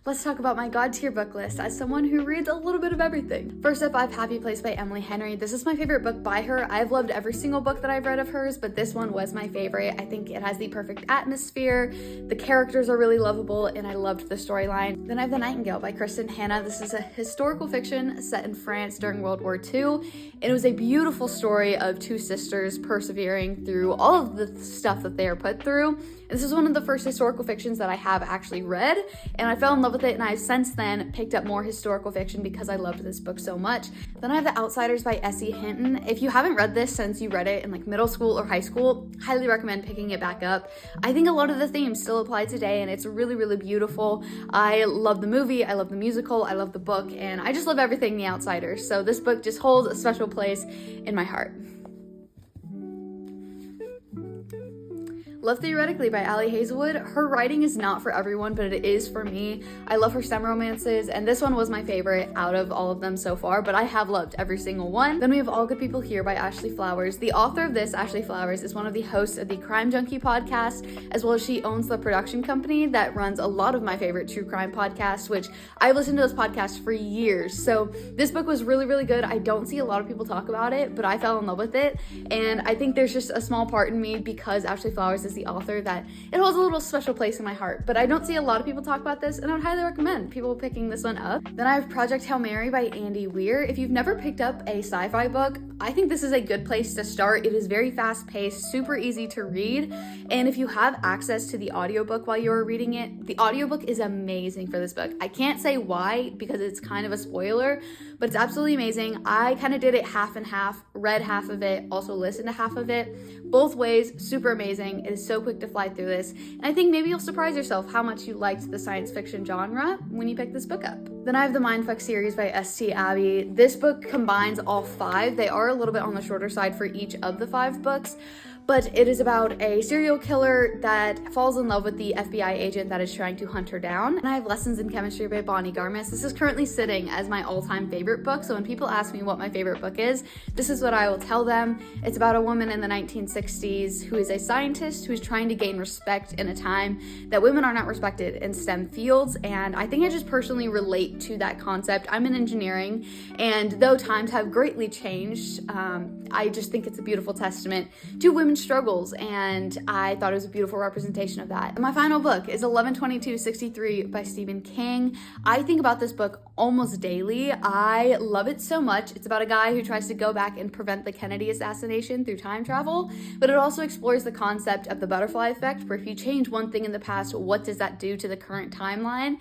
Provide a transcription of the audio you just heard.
Let's talk about my God tier book list as someone who reads a little bit of everything. First up, I have Happy Place by Emily Henry. This is my favorite book by her. I've loved every single book that I've read of hers, but this one was my favorite. I think it has the perfect atmosphere, the characters are really lovable, and I loved the storyline. Then I have The Nightingale by Kristen Hanna. This is a historical fiction set in France during World War II. It was a beautiful story of two sisters persevering through all of the stuff that they are put through. This is one of the first historical fictions that I have actually read, and I fell in love with it, and I've since then picked up more historical fiction because I loved this book so much. Then I have The Outsiders by S.E. Hinton. If you haven't read this since you read it in like middle school or high school, highly recommend picking it back up. I think a lot of the themes still apply today, and it's really, really beautiful. I love the movie, I love the musical, I love the book, and I just love everything The Outsiders. So this book just holds a special place in my heart. Love Theoretically by Ali Hazelwood. Her writing is not for everyone, but it is for me. I love her STEM romances, and this one was my favorite out of all of them so far, but I have loved every single one. Then we have All Good People Here by Ashley Flowers. The author of this, Ashley Flowers, is one of the hosts of the Crime Junkie podcast, as well as she owns the production company that runs a lot of my favorite true crime podcasts, which I've listened to those podcasts for years. So this book was really, really good. I don't see a lot of people talk about it, but I fell in love with it, and I think there's just a small part in me, because Ashley Flowers is the author, that it holds a little special place in my heart. But I don't see a lot of people talk about this, and I would highly recommend people picking this one up. Then I have Project Hail Mary by Andy Weir. If you've never picked up a sci-fi book, I think this is a good place to start. It is very fast-paced, super easy to read, and if you have access to the audiobook while you're reading it, the audiobook is amazing for this book. I can't say why because it's kind of a spoiler, but it's absolutely amazing. I kind of did it half and half, read half of it, also listened to half of it. Both ways, super amazing. It is so quick to fly through this, and I think maybe you'll surprise yourself how much you liked the science fiction genre when you pick this book up. Then I have the Mindfuck series by S.T. Abbey. This book combines all 5. They are a little bit on the shorter side for each of the 5 books, but it is about a serial killer that falls in love with the FBI agent that is trying to hunt her down. And I have Lessons in Chemistry by Bonnie Garmis. This is currently sitting as my all-time favorite book, so when people ask me what my favorite book is, this is what I will tell them. It's about a woman in the 1960s who is a scientist who is trying to gain respect in a time that women are not respected in STEM fields, and I think I just personally relate to that concept. I'm in engineering, and though times have greatly changed, I just think it's a beautiful testament to women's struggles, and I thought it was a beautiful representation of that. And my final book is 11/22/63 by Stephen King. I think about this book almost daily. I love it so much. It's about a guy who tries to go back and prevent the Kennedy assassination through time travel, but it also explores the concept of the butterfly effect, where if you change one thing in the past, what does that do to the current timeline?